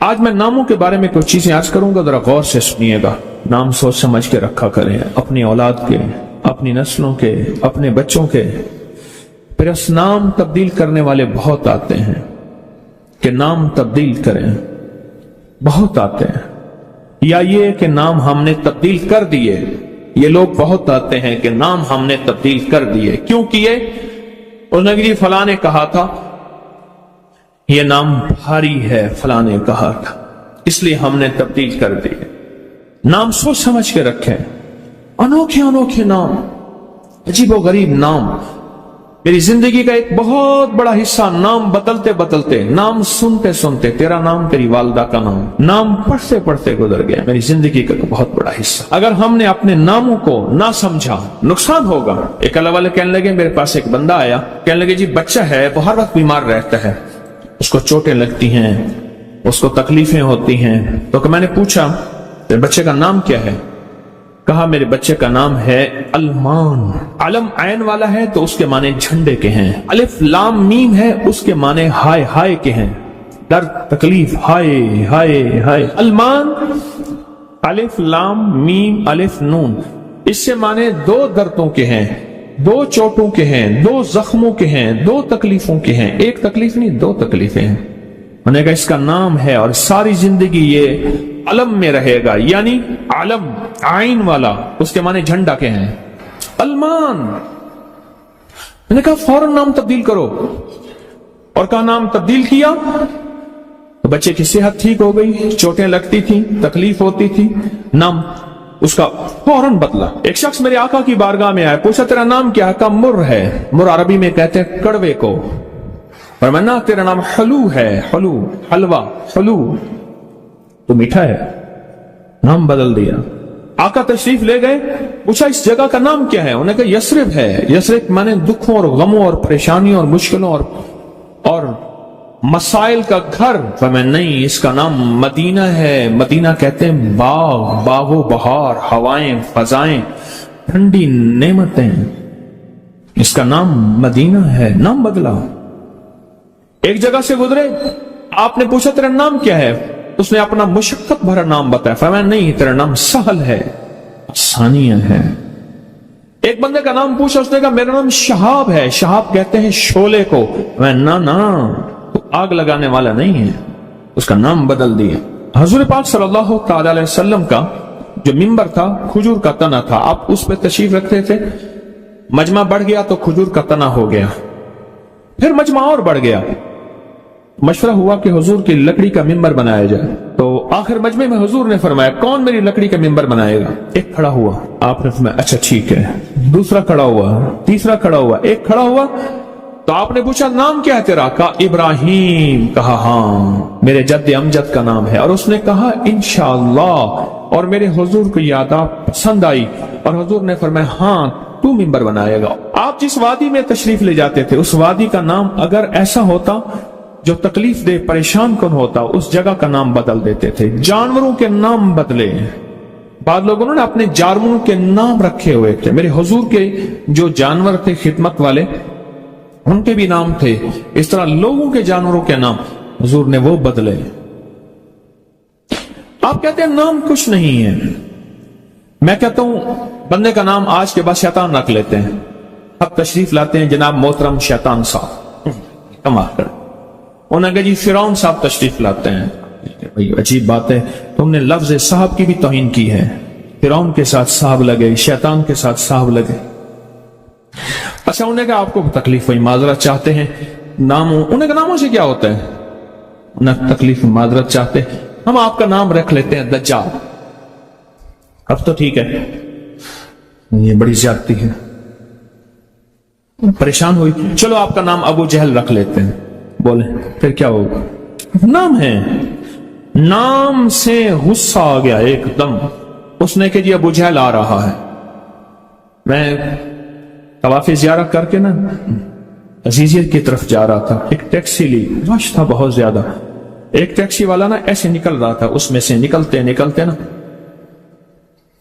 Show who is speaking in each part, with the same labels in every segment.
Speaker 1: آج میں ناموں کے بارے میں کچھ چیزیں آج کروں گا، ذرا غور سے سنیے گا۔ نام سوچ سمجھ کے رکھا کریں، اپنی اولاد کے، اپنی نسلوں کے، اپنے بچوں کے۔ پھر اس نام تبدیل کرنے والے بہت آتے ہیں کہ نام تبدیل کریں، بہت آتے ہیں، یا یہ کہ نام ہم نے تبدیل کر دیے۔ یہ لوگ بہت آتے ہیں کہ نام ہم نے تبدیل کر دیے۔ کیوں کیے؟ اس نے کہ فلاں نے کہا تھا یہ نام بھاری ہے، فلاں نے کہا تھا، اس لیے ہم نے تبدیل کر دیے۔ نام سوچ سمجھ کے رکھیں، انوکھے انوکھے نام، عجیب و غریب نام۔ میری زندگی کا ایک بہت بڑا حصہ نام بدلتے بدلتے، نام سنتے سنتے، تیرا نام، تیری والدہ کا نام، نام پڑھتے پڑھتے گزر گیا۔ میری زندگی کا بہت بڑا حصہ۔ اگر ہم نے اپنے ناموں کو نہ سمجھا، نقصان ہوگا۔ ایک اللہ والے کہنے لگے، میرے پاس ایک بندہ آیا، کہنے لگے جی بچہ ہے، وہ ہر وقت بیمار رہتا ہے، اس کو چوٹیں لگتی ہیں، اس کو تکلیفیں ہوتی ہیں۔ تو کہ میں نے پوچھا تیرے بچے کا نام کیا ہے؟ کہا میرے بچے کا نام ہے علمان۔ علم عین والا ہے تو اس کے معنی جھنڈے کے ہیں، الف لام میم ہے اس کے معنی ہائے ہائے کے ہیں، درد تکلیف، ہائے ہائے ہائے۔ علمان، الف لام میم الف نون، اس سے معنی دو دردوں کے ہیں، دو چوٹوں کے ہیں، دو زخموں کے ہیں، دو تکلیفوں کے ہیں۔ ایک تکلیف نہیں، دو تکلیفیں ہیں۔ میں نے کہا اس کا نام ہے اور ساری زندگی یہ علم میں رہے گا، یعنی علم عین والا، اس کے معنی جھنڈا کے ہیں، علمان۔ میں نے کہا فوراً نام تبدیل کرو، اور کہا نام تبدیل کیا تو بچے کی صحت ٹھیک ہو گئی، چوٹیں لگتی تھیں، تکلیف ہوتی تھی، نام اس کا فوراً بدلا۔ ایک شخص میرے آقا کی بارگاہ میں آیا، پوچھا تیرا نام کیا ہے؟ کہا مر ہے۔ مر عربی میں کہتے ہیں کڑوے کو۔ فرمایا تیرا نام حلو ہے، حلو، حلوہ، حلو تو میٹھا ہے۔ نام بدل دیا۔ آقا تشریف لے گئے، پوچھا اس جگہ کا نام کیا ہے؟ انہوں نے کہا یثرب ہے۔ یثرب مانے دکھوں اور غموں اور پریشانیوں اور مشکلوں اور مسائل کا گھر۔ فرمایا نہیں، اس کا نام مدینہ ہے۔ مدینہ کہتے ہیں باغ، باغ و بہار، ہوائیں، فضائیں، ٹھنڈی نعمتیں، اس کا نام مدینہ ہے۔ نام بدلا۔ ایک جگہ سے گزرے، آپ نے پوچھا تیرا نام کیا ہے؟ اس نے اپنا مشقت بھرا نام بتایا۔ فرمایا نہیں، تیرا نام سہل ہے، آسانیہ ہے۔ ایک بندے کا نام پوچھا، اس نے کہا میرا نام شہاب ہے۔ شہاب کہتے ہیں شعلے کو۔ نہ تو آگ لگانے والا نہیں ہے، اس کا نام بدل دیا۔ حضور پاک صلی اللہ تعالی علیہ وسلم کا جو ممبر تھا کھجور کا تنا تھا، آپ اس پہ تشریف رکھتے تھے، مجمع بڑھ گیا تو کھجور کا تنا ہو گیا، پھر مجمع اور بڑھ گیا، مشورہ ہوا کہ حضور کی لکڑی کا ممبر بنایا جائے۔ تو آخر مجمع میں حضور نے فرمایا کون میری لکڑی کا ممبر بنائے گا؟ ایک کھڑا ہوا، آپ نے فرمایا اچھا ٹھیک ہے۔ دوسرا کھڑا ہوا، تیسرا کھڑا ہوا، ایک کھڑا ہوا تو آپ نے پوچھا نام کیا ہے تیرا؟ کہا ابراہیم۔ کہا ہاں میرے جد امجد کا نام ہے۔ اور اس نے کہا انشاءاللہ، اور میرے حضور کو یاد پسند آئی، اور حضور نے فرمایا ہاں تو ممبر بنائے گا۔ آپ جس وادی میں تشریف لے جاتے تھے، اس وادی کا نام اگر ایسا ہوتا جو تکلیف دے، پریشان کن ہوتا، اس جگہ کا نام بدل دیتے تھے۔ جانوروں کے نام بدلے، بعض لوگوں نے اپنے جانوروں کے نام رکھے ہوئے تھے۔ میرے حضور کے جو جانور تھے خدمت والے، ان کے بھی نام تھے۔ اس طرح لوگوں کے جانوروں کے نام حضور نے وہ بدلے۔ آپ کہتے ہیں نام کچھ نہیں ہے، میں کہتا ہوں بندے کا نام آج کے بعد شیطان رکھ لیتے ہیں۔ اب تشریف لاتے ہیں جناب محترم شیطان صاحب، کما کر انہوں نے کہا جی فرعون صاحب تشریف لاتے ہیں۔ بھئی عجیب بات ہے، تم نے لفظ صاحب کی بھی توہین کی ہے۔ فرعون کے ساتھ صاحب لگے، شیطان کے ساتھ صاحب لگے۔ اچھا انہوں نے کہا آپ کو تکلیف ہوئی، معذرت چاہتے ہیں، ناموں، انہوں نے کہا ناموں سے کیا ہوتا ہے؟ انہیں تکلیف معذرت چاہتے ہیں، ہم آپ کا نام رکھ لیتے ہیں دجال۔ اب تو ٹھیک ہے، یہ بڑی زیادتی ہے، پریشان ہوئی، چلو آپ کا نام ابو جہل رکھ لیتے ہیں۔ بولے پھر کیا ہوگا؟ نام ہے۔ نام سے غصہ آ گیا ایک دم، اس نے کہ جی ابو جہل آ رہا ہے۔ میں طواف زیارت کر کے نا عزیزیت کی طرف جا رہا تھا، ایک ٹیکسی لی، رش تھا بہت زیادہ، ایک ٹیکسی والا نا ایسے نکل رہا تھا، اس میں سے نکلتے نکلتے نا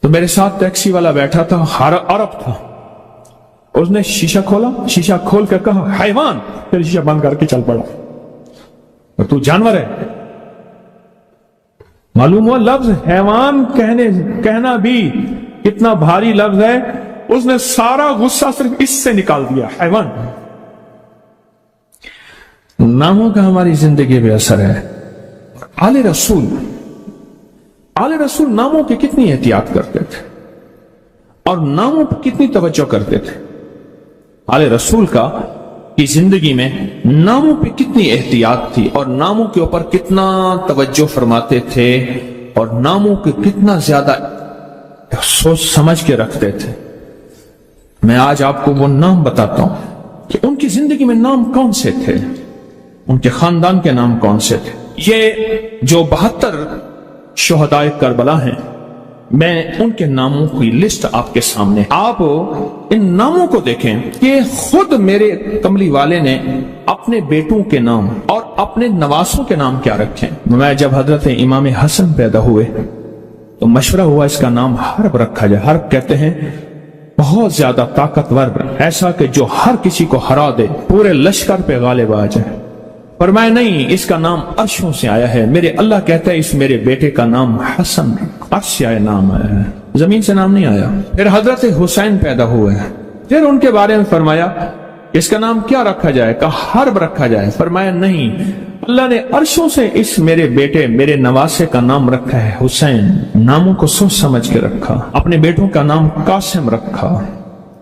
Speaker 1: تو میرے ساتھ ٹیکسی والا بیٹھا تھا، عرب تھا، اس نے شیشہ کھولا، شیشہ کھول کر کہا حیوان، پھر شیشہ بند کر کے چل پڑا، تو جانور ہے؟ मालूम हुआ लफ्ज हैवान कहना भी कितना भारी लफ्ज है, उसने सारा गुस्सा सिर्फ इससे निकाल दिया, हैवान। नामों का हमारी जिंदगी पे असर है। आले रसूल नामों की कितनी एहतियात करते थे और नामों पर कितनी तवज्जो करते थे। आले रसूल की जिंदगी में नामों पे कितनी एहतियात थी और नामों के ऊपर कितना तवज्जो फरमाते थे और नामों के कितना ज्यादा सोच समझ के रखते थे। मैं आज आपको वो नाम बताता हूं कि उनकी जिंदगी में नाम कौन से थे, उनके खानदान के नाम कौन से थे। ये जो 72 शुहदाए करबला हैं, मैं उनके नामों की लिस्ट आपके सामने, आप इन नामों को देखें कि खुद मेरे कमली वाले ने अपने बेटों के नाम और अपने नवासों के नाम क्या रखे। मैं जब हजरत इमाम हसन पैदा हुए तो मशवरा हुआ इसका नाम हर्ब रखा जाए। हर्ब कहते हैं बहुत ज्यादा ताकतवर, ऐसा कि जो हर किसी को हरा दे, पूरे लश्कर पे गालिब आ जाए। पर मैं नहीं, इसका नाम अर्शों से आया है। मेरे अल्लाह कहता है इस मेरे बेटे का नाम हसन, अर्श से आया नाम आया है, जमीन से नाम नहीं आया। फिर हजरत हुसैन पैदा हुए हैं, फिर उनके बारे में फरमाया इसका नाम क्या रखा जाए, कहा हर्ब रखा जाए। फरमाया नहीं, अल्लाह ने अर्शों से इस मेरे बेटे मेरे नवासे का नाम रखा है हुसैन। नामों को सोच समझ के रखा। अपने बेटों का नाम कासिम रखा,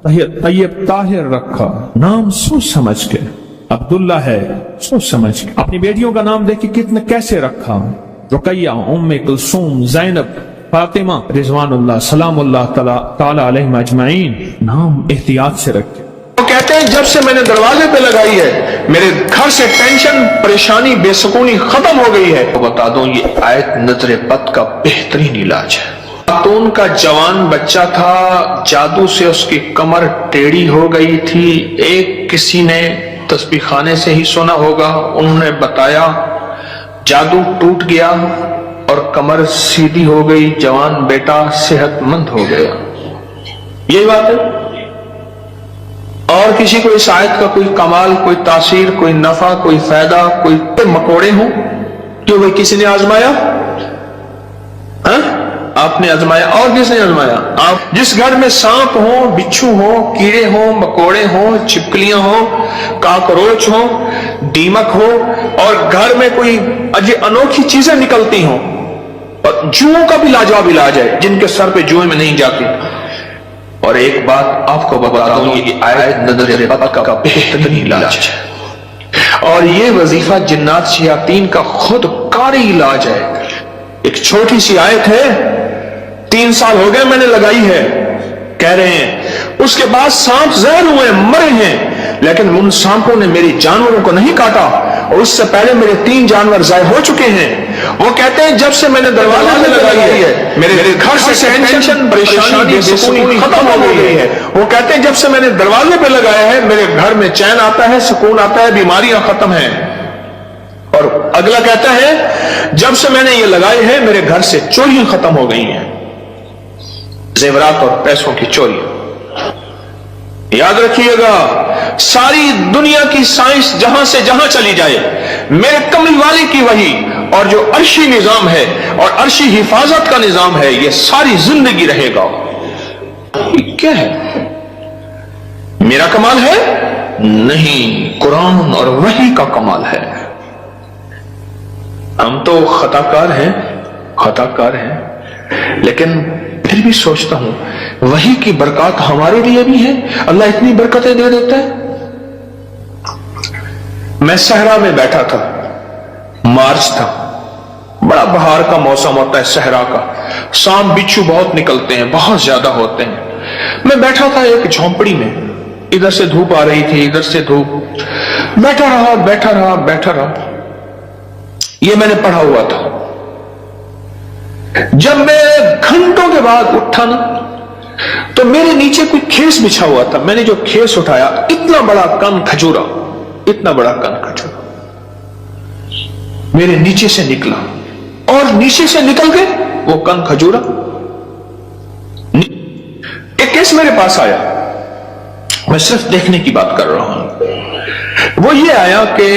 Speaker 1: तैयब ताहिर रखा, नाम सोच समझ के। अब्दुल्ला है, सोच समझ के। अपनी बेटियों का नाम देखिए कितने कैसे रखा, रुकैया, उम्मे कुलसूम, ज़ैनब, फातिमा, रिजवानुल्लाह सलामुल्लाह ताला अलैहिम अजमाइन। नाम एहतियात से रखे।
Speaker 2: वो कहते हैं जब से मैंने दरवाजे पे लगाई है मेरे घर से टेंशन, परेशानी, बेसुकूनी खत्म हो गई है। तो बता दूं ये आयत नजर बद का बेहतरीन इलाज है। खातून का जवान बच्चा था, जादू से उसकी कमर टेढ़ी हो गई थी। एक किसी ने तस्बीह खाने से ही सुना होगा, उन्होंने बताया जादू टूट गया और कमर सीधी हो गई, जवान बेटा सेहतमंद हो गया। यही बात है। और किसी को इस आयत का कोई कमाल, कोई तासीर, कोई नफा, कोई फायदा, कोई मकोड़े हो, क्यों भाई किसी ने आजमाया? आपने आजमाया और किसने आजमाया? आप। जिस घर में सांप हो, बिच्छू हो, कीड़े हो, मकोड़े हो, छिपकलियां हो, काकरोच हो, दीमक हो और घर में कोई अनोखी चीजें निकलती हो, और जुओं का भी लाजवाब इलाज है जिनके सर पे जुएं में नहीं जाती। और एक बात आपको बता दूं, ये आयत नजर बद का बेहतरीन इलाज है और ये वजीफा जिन्नात शयातीन का खुद कारी इलाज है। एक छोटी सी आयत है, 3 साल हो गए मैंने लगाई है, कह रहे हैं। उसके बाद सांप जहर हुए, मरे हैं, लेकिन उन सांपों ने मेरी जानवरों को नहीं काटा और उससे पहले मेरे 3 जानवर ज़ाय हो चुके हैं। वो कहते हैं जब से मैंने दरवाजे में लगाई है मेरे घर से टेंशन, परेशानी, बेसुकूनी खत्म हो गई है। वो कहते हैं जब से मैंने दरवाजे पे लगाया है मेरे घर में चैन आता है, सुकून आता है, बीमारियां खत्म हैं। और अगला कहता है जब से मैंने ये लगाई है मेरे घर से चोरियां खत्म हो गई हैं, जेवरात और पैसों की चोरी। याद रखिएगा, सारी दुनिया की साइंस जहां से जहां चली जाए, मेरे कमली वाले की वही और जो अर्शी निजाम है और अर्शी हिफाजत का निजाम है, ये सारी जिंदगी रहेगा। ये क्या है? मेरा कमाल है? नहीं, कुरान और वही का कमाल है। हम तो खताकार हैं, लेकिन फिर भी सोचता हूं वही की बरकत हमारे लिए भी है। अल्लाह इतनी बरकतें दे देता है। मैं सहरा में बैठा था, मार्च था, बड़ा बहार का मौसम होता है सहरा का, सांप बिच्छू बहुत निकलते हैं, बहुत ज्यादा होते हैं। मैं बैठा था एक झोंपड़ी में, इधर से धूप आ रही थी, इधर से धूप, बैठा रहा। ये मैंने पढ़ा हुआ था। जब मैं घंटों के बाद उठा ना, तो मेरे नीचे कोई खेस बिछा हुआ था। मैंने जो खेस उठाया, इतना बड़ा कन खजूरा मेरे नीचे से निकला और नीचे से निकल के वो कन खजूरा, एक केस मेरे पास आया। मैं सिर्फ देखने की बात कर रहा हूं। वो ये आया कि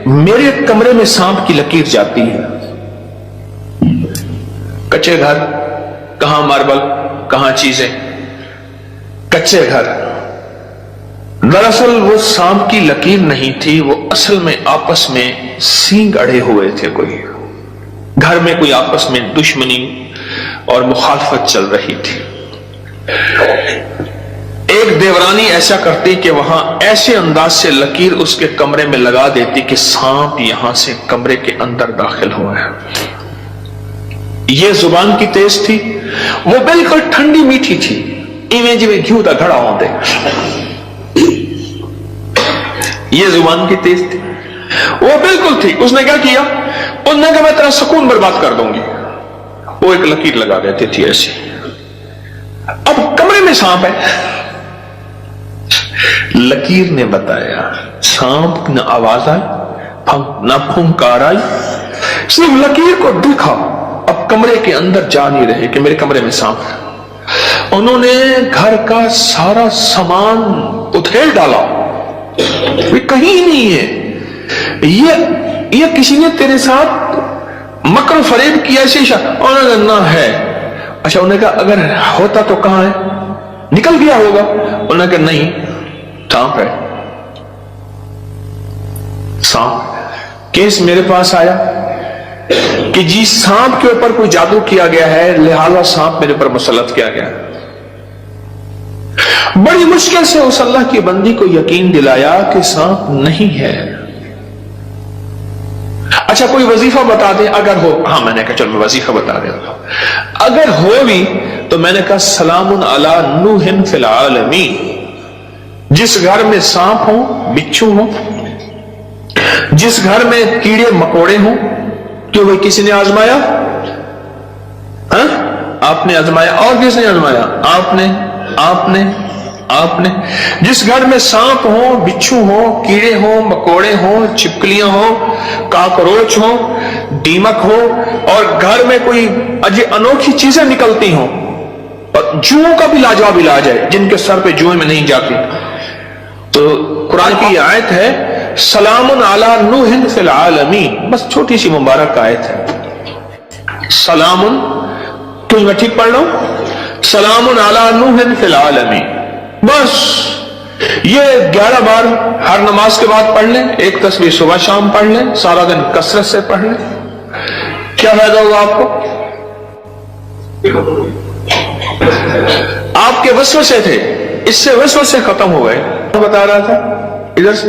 Speaker 2: मेरे कमरे में सांप की लकीर जाती है, कच्चे घर, कहां मार्बल, कहां चीजें, कच्चे घर। दरअसल वो सांप की लकीर नहीं थी, वो असल में आपस में सींग अड़े हुए थे। कोई घर में कोई आपस में दुश्मनी और मुखालफत चल रही थी। एक देवरानी ऐसा करती कि वहां ऐसे अंदाज से लकीर उसके कमरे में लगा देती कि सांप यहां से कमरे के अंदर दाखिल हुआ है। यह जुबान की तेज थी, वो बिल्कुल ठंडी मीठी थी, इवें जिवें घी का घड़ा होते। ये जुबान की तेज थी, वो बिल्कुल थी। उसने क्या किया, उसने कहा मैं तेरा सुकून बर्बाद कर दूंगी। वो एक लकीर लगा देती थी ऐसी। अब कमरे में सांप है, लकीर ने बताया, सांप न आवाज आई, न फुंकार आई, सिर्फ लकीर को देखा। अब कमरे के अंदर जा नहीं रहे कि मेरे कमरे में सांप है। उन्होंने घर का सारा सामान उधेड़ डाला, वे कहीं नहीं है। ये किसी ने तेरे साथ मकर फरेब किया ऐसे उन्होंने ना है। अच्छा, उन्होंने कहा अगर होता तो कहां है, निकल गया होगा। उन्होंने कहा नहीं, सांप है। सांप केस मेरे पास आया कि जी सांप के ऊपर कोई जादू किया गया है, लिहाजा सांप मेरे पर मुसल्लत किया गया है। बड़ी मुश्किल से उस अल्लाह की बंदी को यकीन दिलाया कि सांप नहीं है। अच्छा, कोई वजीफा बता दे अगर हो। हाँ, मैंने कहा चलो मैं वजीफा बता देता हूं। अगर हो भी तो मैंने कहा सलामुन अला नूहिन फिल आलमीन। जिस घर में सांप हो, बिच्छू हो, जिस घर में कीड़े मकोड़े हो, क्यों भाई किसी ने आजमाया? आपने आजमाया। और किसने आजमाया? आपने। जिस घर में सांप हो, बिच्छू हो, कीड़े हो, मकोड़े हो, छिपकलियां हो, काकरोच हो, दीमक हो, और घर में कोई अनोखी चीजें निकलती हो, और जुओं का भी लाजवाब इलाज है, जिनके सर पे जुएं में नहीं जाती। तो कुरान की आयत है सलामुन अला नूहिन फिल आलमीन, बस छोटी सी मुबारक आयत है। सलामुन, क्यों मैं ठीक पढ़ रहा हूं? सलामुन अला नूहिन फिल आलमीन, बस ये 11 बार हर नमाज के बाद पढ़ लें, एक तस्बीह सुबह शाम पढ़ लें, सारा दिन कसरत से पढ़ लें। क्या फायदा होगा आपको? आपके वसवसे थे, इससे वसवसे खत्म हो गए। बता रहा था इधर से,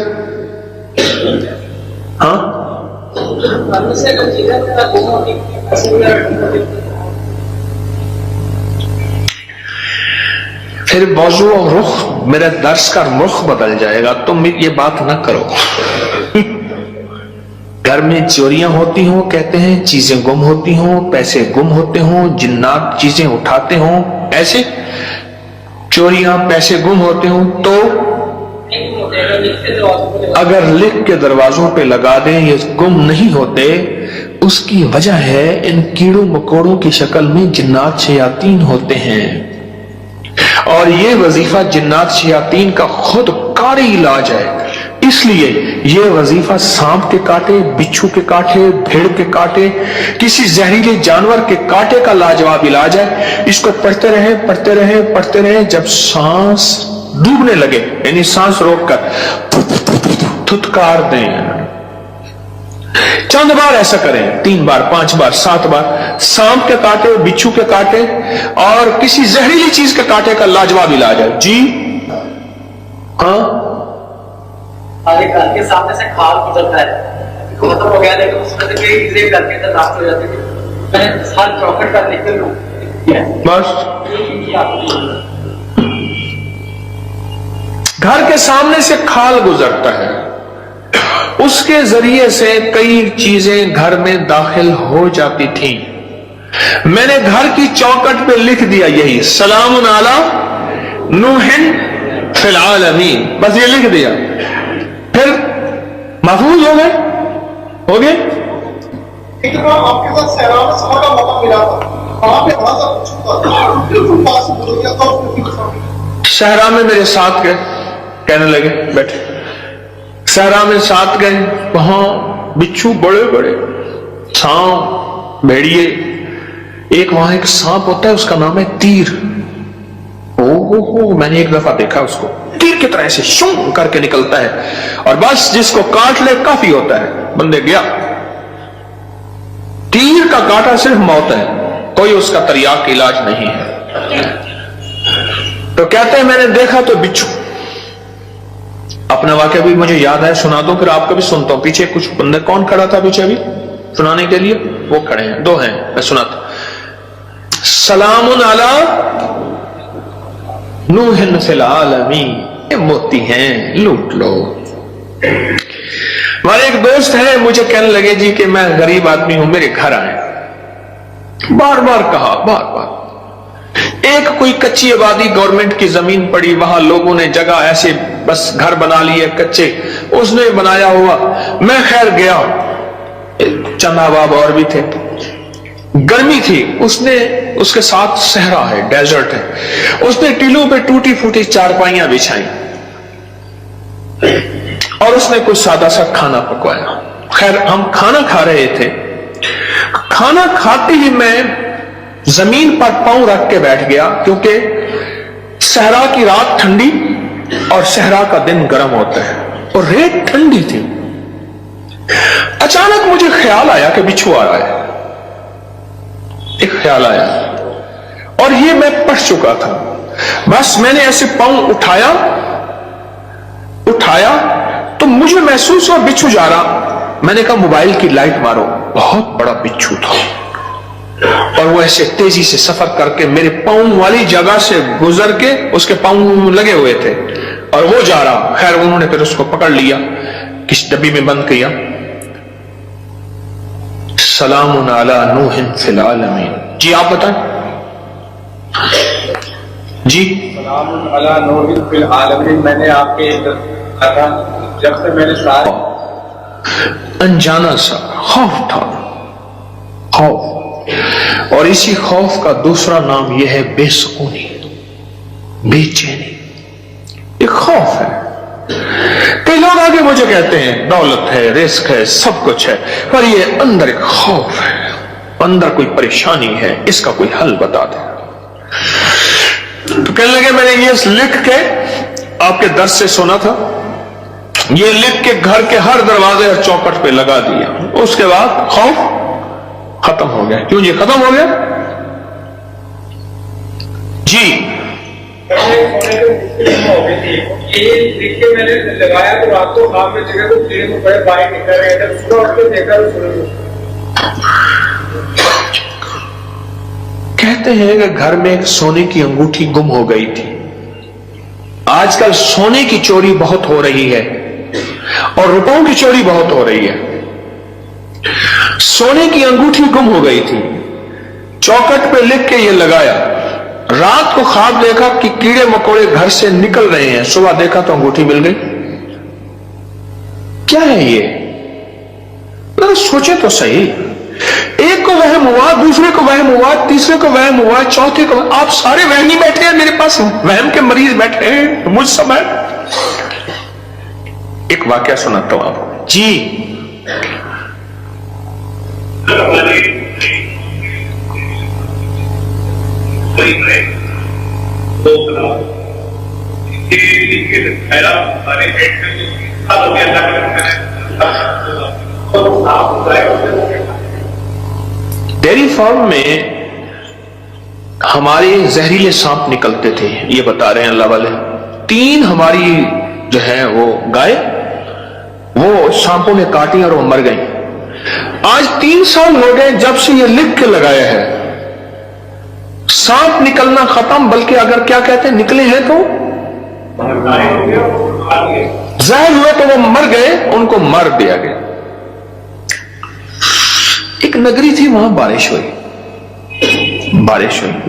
Speaker 2: हाँ फिर मौजू और रुख, मेरा दर्स का रुख बदल जाएगा। तुम ये बात ना करो। घर में चोरियां होती हो, कहते हैं चीजें गुम होती हो, पैसे गुम होते हो, जिन्नात चीजें उठाते हो, ऐसे चोरियां पैसे गुम होते हो तो अगर लिख के दरवाजों पे लगा दें ये गुम नहीं होते। उसकी वजह है इन कीड़ों मकोड़ों की शक्ल में जिन्नात शयातीन होते हैं, और ये वजीफा जिन्नात शयातीन का खुद कारी इलाज है। इसलिए ये वजीफा सांप के काटे, बिच्छू के काटे, भेड़ के काटे, किसी जहरीले जानवर के काटे का लाजवाब इलाज है। इसको पढ़ते रहे, जब सांस डूबने लगे, यानी सांस रोककर थुतकार दें। चंद बार ऐसा करें, 3 बार, 5 बार, 7 बार। सांप के काटे, बिच्छू के काटे और किसी जहरीली चीज के काटे का लाजवाब इलाज है। जी हाँ,
Speaker 3: घर के सामने से खाल गुजरता है, खत्म हो गया, लेकिन उसमें से कई चीजें घर के अंदर रास्ते हो जाते थे। मैंने हर चौखट का निकल लूं
Speaker 2: बस। घर के सामने से खाल गुजरता है, उसके जरिए से कई चीजें घर में दाखिल हो जाती थी। मैंने घर की चौखट पे लिख दिया यही सलामुन अला नूहिन फिल आलमीन, बस ये लिख दिया, फिर महफूज हो गए।
Speaker 4: आपके साथ सहरा में सफर का मौका मिला था, वहां पे
Speaker 2: सहरा में मेरे साथ गए, कहने लगे बैठे, सहरा में साथ गए, वहां बिच्छू बड़े बड़े, सांप, भेड़िए, एक वहां एक सांप होता है, उसका नाम है तीर। ओ मैंने एक दफा देखा उसको, तीर की तरह से शूं करके निकलता है, और बस जिसको काट ले काफी होता है, बंदे गया। तीर का काटा सिर्फ मौत है, कोई उसका तरियाक इलाज नहीं है। तो कहते हैं मैंने देखा तो बिच्छू। अपना वाक्य भी मुझे याद है, सुना दो फिर आपका भी सुनता हूं। पीछे कुछ बंदे, कौन खड़ा था पीछे अभी सुनाने के लिए? वो खड़े हैं, दो हैं, मैं सुनाता। सलामुन अला नूहिन फिल आलमीन, ये मोती हैं, लूट लो। हमारे एक दोस्त है, मुझे कहने लगे जी कि मैं गरीब आदमी हूं, मेरे घर आए। बार बार कहा, बार बार। एक कोई कच्ची आबादी गवर्नमेंट की जमीन पड़ी, वहां लोगों ने जगह ऐसे बस घर बना लिए कच्चे, उसने बनाया हुआ। मैं खैर गया, चंद अहबाब और भी थे, गर्मी थी, उसने उसके साथ सहरा है, डेजर्ट है, उसने टीलों पे टूटी फूटी चारपाइयां बिछाई और उसने कुछ सादा सा खाना पकवाया। खैर हम खाना खा रहे थे, खाना खाते ही मैं जमीन पर पांव रख के बैठ गया, क्योंकि सहरा की रात ठंडी और सहरा का दिन गर्म होता है, और रेत ठंडी थी। अचानक मुझे ख्याल आया कि बिच्छू आ रहा है, एक ख्याल आया, और ये मैं पढ़ चुका था। बस मैंने ऐसे पांव उठाया तो मुझे महसूस हुआ बिच्छू जा रहा। मैंने कहा मोबाइल की लाइट मारो, बहुत बड़ा बिच्छू था, और वो ऐसे तेजी से सफर करके मेरे पांव वाली जगह से गुजर के, उसके पांव लगे हुए थे और वो जा रहा। खैर उन्होंने फिर उसको पकड़ लिया, किस डब्बी में बंद किया। सलामुन अला नूहिन फिल आलमीन। जी आप बताएं जी।
Speaker 5: सलामुन अला नूहिन फिल आलमीन, मैंने आपके कहा जब से मैंने सारे
Speaker 2: अनजाना सा खौफ था, खौफ, और इसी खौफ का दूसरा नाम यह है बेसुकूनी, बेचैनी। एक खौफ है। कई लोग आगे मुझे कहते हैं दौलत है, रिस्क है, सब कुछ है, पर ये अंदर एक खौफ है, अंदर कोई परेशानी है, इसका कोई हल बता दे। तो कहने लगे मैंने ये लिख के आपके दर्स से सुना था, ये लिख के घर के हर दरवाजे और चौखट पे लगा दिया। उसके बाद खौफ खत्म हो गया। क्यों जी खत्म हो गया? जी
Speaker 5: ये लिख के मैंने लगाया, तो रात को खाम में जगह तो कीड़े को बड़े बाहर निकल रहे थे, सुबह उठ के देखा तो
Speaker 2: कहते हैं कि घर में एक सोने की अंगूठी गुम हो गई थी। आजकल सोने की चोरी बहुत हो रही है और रुपयों की चोरी बहुत हो रही है। सोने की अंगूठी गुम हो गई थी, चौखट पे लिख के ये लगाया। रात को ख्वाब देखा कि कीड़े मकोड़े घर से निकल रहे हैं, सुबह देखा तो अंगूठी मिल गई। क्या है ये? मतलब सोचे तो सही। एक को वहम हुआ, दूसरे को वहम हुआ, तीसरे को वहम हुआ, चौथे को। आप सारे वहमी बैठे हैं, मेरे पास वहम के मरीज बैठे हैं मुझ समय। एक वाकया सुनाता हूं आपको जी। डेयरी फार्म में हमारे जहरीले सांप निकलते थे, ये बता रहे हैं अल्लाह वाले। 3 हमारी जो है वो गाय, वो सांपों ने काटी और वो मर गई। आज 3 साल हो गए जब से ये लिख के लगाया है, सांप निकलना खत्म, बल्कि अगर क्या कहते हैं निकले हैं तो जहर हुए तो वो मर गए, उनको मार दिया गया। एक नगरी थी, वहां बारिश हुई,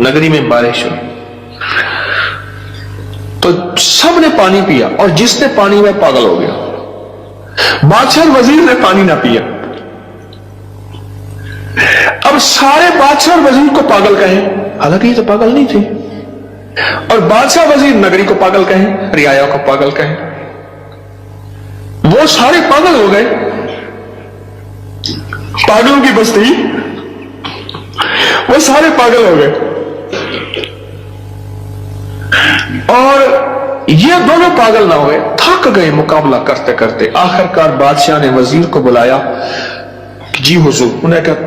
Speaker 2: नगरी में बारिश हुई तो सबने पानी पिया, और जिसने पानी में पागल हो गया। बादशाह वजीर ने पानी ना पिया। अब सारे बादशाह वजीर को पागल कहें, हालांकि ये तो पागल नहीं थी, और बादशाह वजीर नगरी को पागल कहें, रियाया को पागल कहें, वो सारे पागल हो गए। पागलों की बस्ती, وہ سارے پاگل ہو گئے. اور یہ دونوں پاگل نہ ہوئے, تھک گئے مقابلہ کرتے کرتے. آخر کار بادشاہ نے وزیر کو بلایا, جی حضور. انہیں کہا